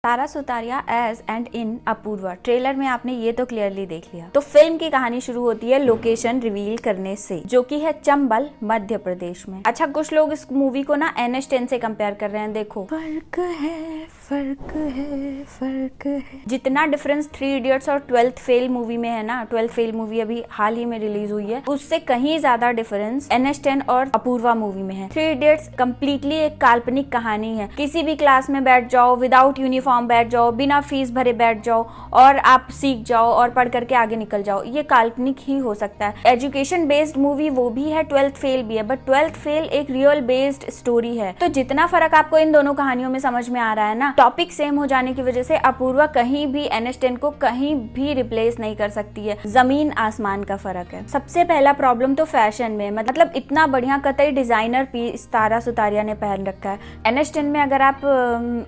Tara Sutaria as and in Apurva. Trailer में आपने ये तो क्लियरली देख लिया। तो फिल्म की कहानी शुरू होती है लोकेशन रिवील करने से, जो कि है चंबल मध्य प्रदेश में। अच्छा, कुछ लोग इस मूवी को ना NH10 से कंपेयर कर रहे हैं। देखो फर्क है, फर्क है, फर्क है। जितना डिफरेंस 3 इडियट्स और 12th फेल मूवी में है ना, 12th फेल मूवी अभी हाल ही में रिलीज हुई है, उससे कहीं ज्यादा डिफरेंस NH10 और अपूर्वा मूवी में है। 3 इडियट्स कंप्लीटली एक काल्पनिक कहानी है। किसी भी क्लास में बैठ जाओ, विदाउट यूनिफॉर्म बैठ जाओ, बिना फीस भरे बैठ जाओ और आप सीख जाओ और पढ़ करके आगे निकल जाओ। ये काल्पनिक ही हो सकता है। एजुकेशन बेस्ड मूवी वो भी है, 12th फेल भी है, बट 12th फेल एक रियल बेस्ड स्टोरी है। तो जितना फर्क आपको इन दोनों कहानियों में समझ में आ रहा है ना, टॉपिक सेम हो जाने की वजह से अपूर्वा कहीं भी NH10 को कहीं भी रिप्लेस नहीं कर सकती है। जमीन आसमान का फर्क है। सबसे पहला प्रॉब्लम तो फैशन में, मतलब इतना बढ़िया कतई डिजाइनर पीस तारा सुतारिया ने पहन रखा है। NH10 में अगर आप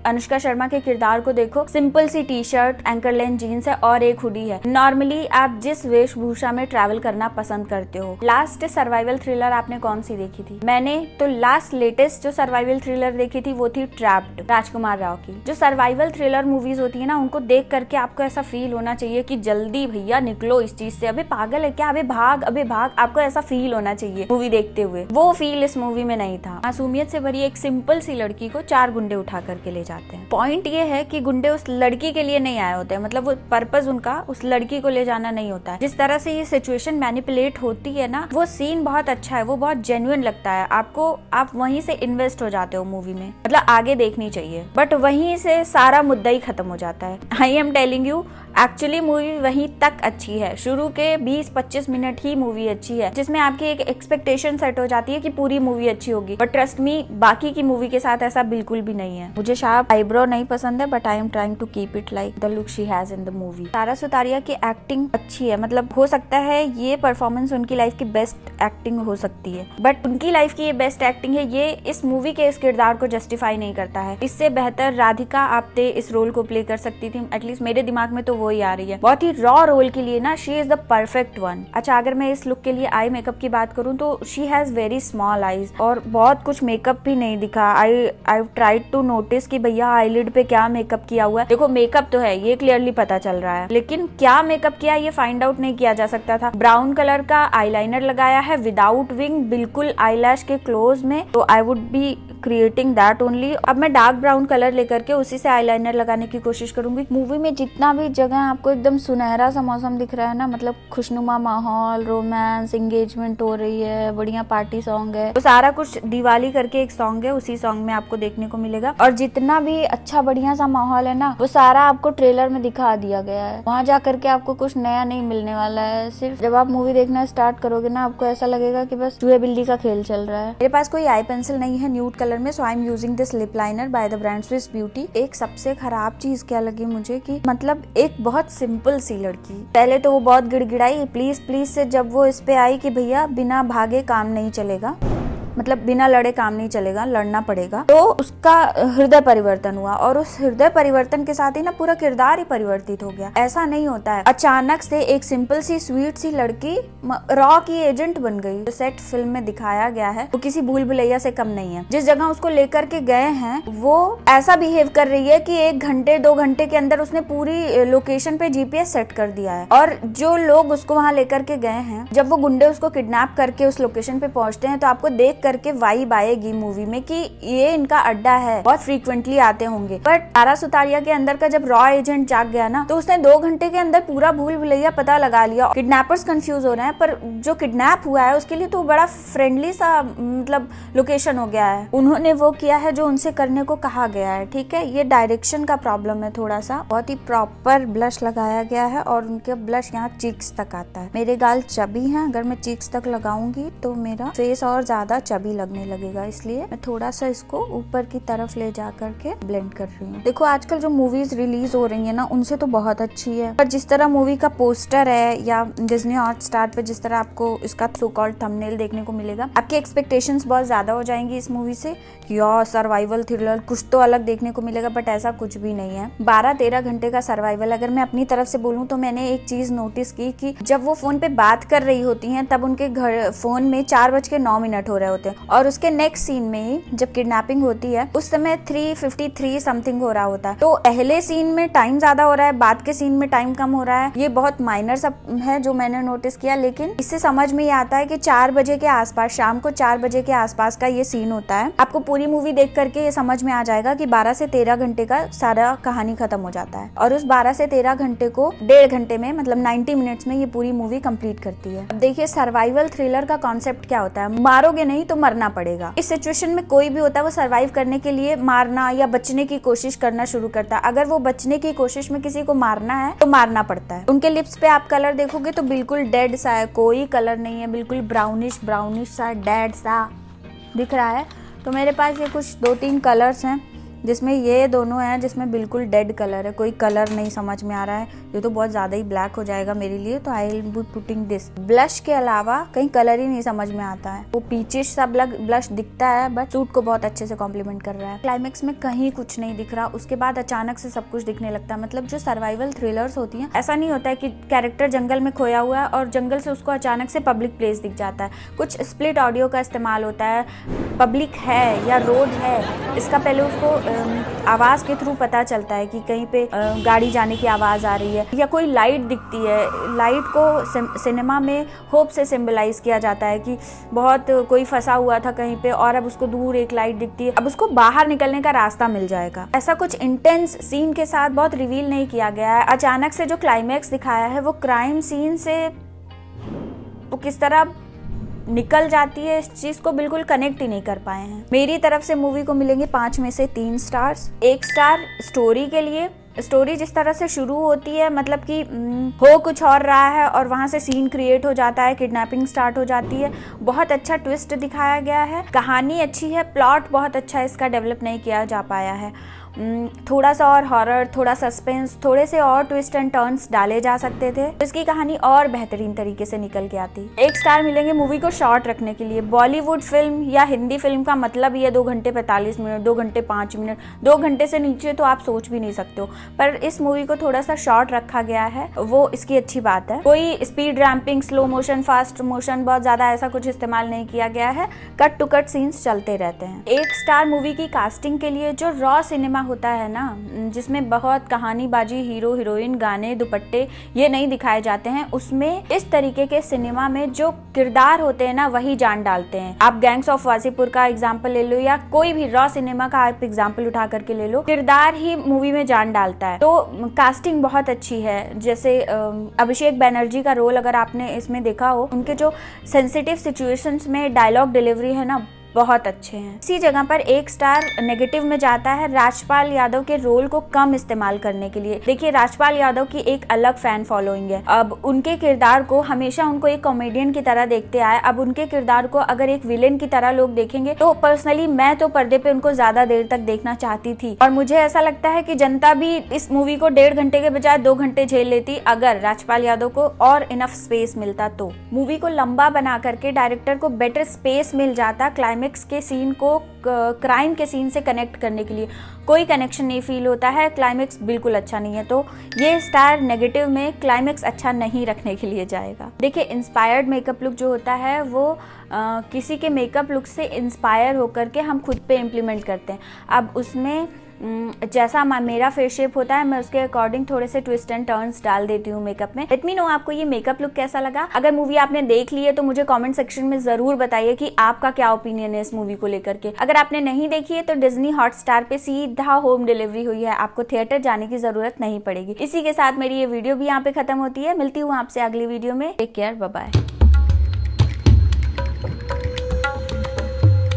अनुष्का शर्मा के किरदार को देखो, सिंपल सी T shirt, ankle length jeans है और एक हुडी है। नॉर्मली आप जिस वेशभूषा में ट्रैवल करना पसंद करते हो। लास्ट सर्वाइवल थ्रिलर आपने कौन सी देखी थी? मैंने तो लास्ट लेटेस्ट जो सर्वाइवल थ्रिलर देखी थी वो थी ट्रैप्ड, राजकुमार राव की। जो सर्वाइवल थ्रिलर मूवीज होती है ना, उनको देख करके आपको ऐसा फील होना चाहिए कि जल्दी भैया निकलो इस चीज से, अबे पागल है क्या, अबे भाग, अबे भाग। आपको ऐसा फील होना चाहिए मूवी देखते हुए। वो फील इस मूवी में नहीं था। मासूमियत से भरी एक सिंपल सी लड़की को 4 गुंडे उठा करके ले जाते हैं। पॉइंट ये है कि गुंडे उस लड़की के लिए नहीं आए होते हैं, मतलब वो पर्पस उनका उस लड़की को ले जाना नहीं होता है। जिस तरह से ये सिचुएशन मैनिपुलेट होती है ना, वो सीन बहुत अच्छा है, वो बहुत जेन्युइन लगता है आपको। आप वहीं से इन्वेस्ट हो जाते हो मूवी में, मतलब आगे देखनी चाहिए। बट वहीं से सारा मुद्दा ही खत्म हो जाता है। I am telling you, actually movie वहीं तक अच्छी है। शुरू के 20-25 मिनट ही मूवी अच्छी है, जिसमें आपकी एक एक्सपेक्टेशन सेट हो जाती है कि पूरी मूवी अच्छी होगी। बट ट्रस्ट मी, बाकी की मूवी के साथ ऐसा बिल्कुल भी नहीं है। मुझे शार्प आईब्रो नहीं पसंद है, but I am trying to keep it like the look she has in the movie. Tara Sutaria की एक्टिंग अच्छी है, मतलब हो सकता है ये परफॉर्मेंस उनकी लाइफ की बेस्ट एक्टिंग हो सकती है, बट उनकी लाइफ की ये बेस्ट एक्टिंग है, ये इस मूवी के इस किरदार को जस्टिफाई नहीं करता है। इससे बेहतर राधिका आप्टे इस रोल को प्ले कर सकती थी। एटलीस्ट मेरे दिमाग में तो वो ही आ रही है। बहुत ही रॉ रोल के लिए ना she is the perfect one. अच्छा, अगर मैं इस लुक के लिए आई मेकअप की बात करूं तो she has very small eyes और बहुत कुछ मेकअप भी नहीं दिखा। आई ट्राइड टू नोटिस कि भैया आईलिड पे क्या मेकअप किया हुआ है। देखो मेकअप तो है, ये क्लियरली पता चल रहा है, लेकिन क्या मेकअप किया ये फाइंड आउट नहीं किया जा सकता था। ब्राउन कलर का आईलाइनर लगाया है विदाउट विंग, बिल्कुल आईलैश के क्लोज में, तो I would be creating that only. अब मैं डार्क ब्राउन कलर लेकर के उसी से आईलाइनर लगाने की कोशिश करूंगी। मूवी में जितना भी जगह आपको एकदम सुनहरा सा मौसम दिख रहा है ना, मतलब खुशनुमा माहौल, रोमांस, एंगेजमेंट हो रही है, बढ़िया पार्टी सॉन्ग है, तो सारा कुछ दिवाली करके एक सॉन्ग है, उसी सॉन्ग में आपको देखने को मिलेगा। और जितना भी अच्छा बढ़िया सा माहौल है ना, वो सारा आपको ट्रेलर में दिखा दिया गया है। वहाँ जा करके आपको कुछ नया नहीं मिलने वाला है। सिर्फ जब आप मूवी देखना स्टार्ट करोगे ना, आपको ऐसा लगेगा कि बस चूहे बिल्ली का खेल चल रहा है। मेरे पास कोई आई पेंसिल नहीं है न्यूड कलर में, so I am using this lip liner by the brand Swiss Beauty. एक सबसे खराब चीज क्या लगी मुझे कि मतलब एक बहुत सिंपल सी लड़की, पहले तो वो बहुत गिड़गिड़ाई प्लीज प्लीज से, जब वो इस पे आई कि भैया बिना भागे काम नहीं चलेगा, मतलब बिना लड़े काम नहीं चलेगा, लड़ना पड़ेगा, तो उसका हृदय परिवर्तन हुआ और उस हृदय परिवर्तन के साथ ही ना पूरा किरदार ही परिवर्तित हो गया। ऐसा नहीं होता है, अचानक से एक सिंपल सी स्वीट सी लड़की रॉ की एजेंट बन गई। जो सेट फिल्म में दिखाया गया है वो किसी भूल भुलैया से कम नहीं है। जिस जगह उसको लेकर के गए हैं वो ऐसा बिहेव कर रही है कि 1 घंटे 2 घंटे के अंदर उसने पूरी लोकेशन पे GPS सेट कर दिया है। और जो लोग उसको वहाँ लेकर के गए हैं, जब वो गुंडे उसको किडनैप करके उस लोकेशन पे पहुंचते हैं, तो आपको देख करके वाइब आएगी मूवी में कि ये इनका अड्डा है, बहुत फ्रीक्वेंटली आते होंगे। बट तारा सुतारिया के अंदर का जब रॉ एजेंट जाग गया ना, तो उसने 2 घंटे के अंदर पूरा भूल भुलैया पता लगा लिया। किडनैपर्स कंफ्यूज हो रहे हैं, पर जो किडनैप हुआ है उसके लिए तो बड़ा फ्रेंडली सा मतलब लोकेशन हो गया है। उन्होंने वो किया है जो उनसे करने को कहा गया है। ठीक है, ये डायरेक्शन का प्रॉब्लम है थोड़ा सा। बहुत ही प्रॉपर ब्लश लगाया गया है और उनके ब्लश यहाँ चीक्स तक आता है। मेरे गाल चबी हैं, अगर मैं चीक्स तक लगाऊंगी तो मेरा फेस और ज्यादा चबी लगने लगेगा, इसलिए मैं थोड़ा सा इसको ऊपर की तरफ ले जा करके ब्लेंड कर रही हूँ। देखो आजकल जो मूवीज रिलीज हो रही है ना, उनसे तो बहुत अच्छी है, पर जिस तरह मूवी का पोस्टर है या डिज्नी हॉटस्टार पे जिस तरह आपको इसका सो कॉल्ड थंबनेल देखने को मिलेगा, आपकी एक्सपेक्टेशंस बहुत ज्यादा हो जाएंगी इस मूवी से कि यार सर्वाइवल थ्रिलर कुछ तो अलग देखने को मिलेगा, बट ऐसा कुछ भी नहीं है। 12-13 घंटे का सर्वाइवल। अगर मैं अपनी तरफ से बोलूँ तो मैंने एक चीज नोटिस की कि जब वो फोन पे बात कर रही होती हैं, तब उनके घर फोन में 4:09 हो रहे होते होते हैं। और उसके नेक्स्ट सीन में ही जब किडनैपिंग होती है उस समय 3:53 समथिंग हो रहा होता है। तो पहले सीन में टाइम ज्यादा हो रहा है, बाद के सीन में टाइम कम हो रहा है। ये बहुत माइनर सब है जो मैंने नोटिस किया, लेकिन इससे समझ में ये आता है कि 4 बजे के आसपास, शाम को 4 बजे के आसपास का ये सीन होता है। आपको पूरी मूवी देख करके ये समझ में आ जाएगा कि 12 से 13 घंटे का सारा कहानी खत्म हो जाता है और उस 12 से 13 घंटे को 1.5 घंटे में, मतलब 90 मिनट्स में ये पूरी मूवी कंप्लीट करती है। अब देखिए सर्वाइवल थ्रिलर का कॉन्सेप्ट क्या होता है, मारोगे नहीं तो मरना पड़ेगा। इस सिचुएशन में कोई भी होता है वो सर्वाइव करने के लिए मारना या बचने की कोशिश करना शुरू करता है। अगर वो बचने की कोशिश में किसी को मारना है तो मारना पड़ता है। उनके लिप्स पे आप कलर देखोगे तो बिल्कुल डेड सा है, कोई कलर नहीं है, बिल्कुल ब्राउनिश सा डेड सा दिख रहा है। तो मेरे पास ये कुछ 2-3 कलर्स हैं जिसमें ये दोनों हैं जिसमें बिल्कुल डेड कलर है, कोई कलर नहीं समझ में आ रहा है। ये तो बहुत ज़्यादा ही ब्लैक हो जाएगा मेरे लिए, तो I will be putting this. Blush के अलावा कहीं कलर ही नहीं समझ में आता है। वो पीचिश सा ब्लश दिखता है बट सूट को बहुत अच्छे से कॉम्प्लीमेंट कर रहा है। क्लाइमेक्स में कहीं कुछ नहीं दिख रहा, उसके बाद अचानक से सब कुछ दिखने लगता है। मतलब जो सर्वाइवल थ्रिलर्स होती हैं, ऐसा नहीं होता है कि कैरेक्टर जंगल में खोया हुआ है और जंगल से उसको अचानक से पब्लिक प्लेस दिख जाता है। कुछ स्प्लिट ऑडियो का इस्तेमाल होता है, पब्लिक है या रोड है, इसका पहले उसको आवाज के थ्रू पता चलता है कि कहीं पे गाड़ी जाने की आवाज आ रही है या कोई लाइट दिखती है। लाइट को सिनेमा में होप से सिंबलाइज किया जाता है कि बहुत कोई फंसा हुआ था कहीं पे और अब उसको दूर एक लाइट दिखती है, अब उसको बाहर निकलने का रास्ता मिल जाएगा। ऐसा कुछ इंटेंस सीन के साथ बहुत रिवील नहीं किया गया है। अचानक से जो क्लाइमैक्स दिखाया है वो क्राइम सीन से वो किस तरह निकल जाती है, इस चीज को बिल्कुल कनेक्ट ही नहीं कर पाए हैं। मेरी तरफ से मूवी को मिलेंगे 5 में से 3 स्टार्स। 1 स्टार स्टोरी के लिए। स्टोरी जिस तरह से शुरू होती है, मतलब कि हो कुछ और रहा है और वहाँ से सीन क्रिएट हो जाता है, किडनैपिंग स्टार्ट हो जाती है। बहुत अच्छा ट्विस्ट दिखाया गया है, कहानी अच्छी है, प्लॉट बहुत अच्छा इसका डेवलप नहीं किया जा पाया है। थोड़ा सा और हॉरर, थोड़ा सस्पेंस, थोड़े से और ट्विस्ट एंड टर्न्स डाले जा सकते थे तो इसकी कहानी और बेहतरीन तरीके से निकल के आती। 1 स्टार मिलेंगे मूवी को शॉर्ट रखने के लिए। बॉलीवुड फिल्म या हिंदी फिल्म का मतलब ही है 2 घंटे 45 मिनट, 2 घंटे 5 मिनट, 2 घंटे से नीचे तो आप सोच भी नहीं सकते हो। पर इस मूवी को थोड़ा सा शॉर्ट रखा गया है, वो इसकी अच्छी बात है। कोई speed ramping, slow motion, fast motion, बहुत ज्यादा ऐसा कुछ इस्तेमाल नहीं किया गया है। कट टू कट सीन्स चलते रहते हैं। 1 स्टार मूवी की कास्टिंग के लिए जो रॉ सिनेमा होता है ना, जिसमें बहुत कहानीबाजी, हीरो हीरोइन, गाने, दुपट्टे ये नहीं दिखाए जाते हैं, उसमें इस तरीके के सिनेमा में जो किरदार होते हैं ना वही जान डालते हैं। आप गैंग्स ऑफ वासेपुर का एग्जांपल ले लो या कोई भी रॉ सिनेमा का आप एग्जांपल उठा करके ले लो, किरदार ही मूवी में जान डालता है। तो कास्टिंग बहुत अच्छी है। जैसे अभिषेक बैनर्जी का रोल अगर आपने इसमें देखा हो, उनके जो सेंसिटिव सिचुएशंस में डायलॉग डिलीवरी है ना बहुत अच्छे हैं। इसी जगह पर 1 स्टार नेगेटिव में जाता है राजपाल यादव के रोल को कम इस्तेमाल करने के लिए। देखिए राजपाल यादव की एक अलग फैन फॉलोइंग है। अब उनके किरदार को हमेशा उनको एक कॉमेडियन की तरह देखते आए, अब उनके किरदार को अगर एक विलेन की तरह लोग देखेंगे तो पर्सनली मैं तो पर्दे पे उनको ज्यादा देर तक देखना चाहती थी। और मुझे ऐसा लगता है कि जनता भी इस मूवी को 1.5 घंटे के बजाय 2 घंटे झेल लेती अगर राजपाल यादव को और इनफ स्पेस मिलता। तो मूवी को लंबा बना करके डायरेक्टर को बेटर स्पेस मिल जाता क्लाइमेक्स के सीन को क्राइम के सीन से कनेक्ट करने के लिए। कोई कनेक्शन नहीं फील होता है, क्लाइमेक्स बिल्कुल अच्छा नहीं है। तो ये स्टार नेगेटिव में क्लाइमेक्स अच्छा नहीं रखने के लिए जाएगा। देखिए इंस्पायर्ड मेकअप लुक जो होता है वो किसी के मेकअप लुक से इंस्पायर होकर के हम खुद पे इम्प्लीमेंट करते हैं। अब उसमें जैसा मेरा फेस शेप होता है मैं उसके अकॉर्डिंग थोड़े से ट्विस्ट एंड टर्न्स डाल देती हूँ मेकअप में। लेट मी नो आपको ये मेकअप लुक कैसा लगा। अगर मूवी आपने देख ली है तो मुझे कमेंट सेक्शन में जरूर बताइए कि आपका क्या ओपिनियन है इस मूवी को लेकर के। अगर आपने नहीं देखी है तो डिज्नी हॉटस्टार पे सीधा होम डिलीवरी हुई है, आपको थिएटर जाने की जरूरत नहीं पड़ेगी। इसी के साथ मेरी ये वीडियो भी यहाँ पे खत्म होती है। मिलती हूँ आपसे अगली वीडियो में। Take care, bye bye.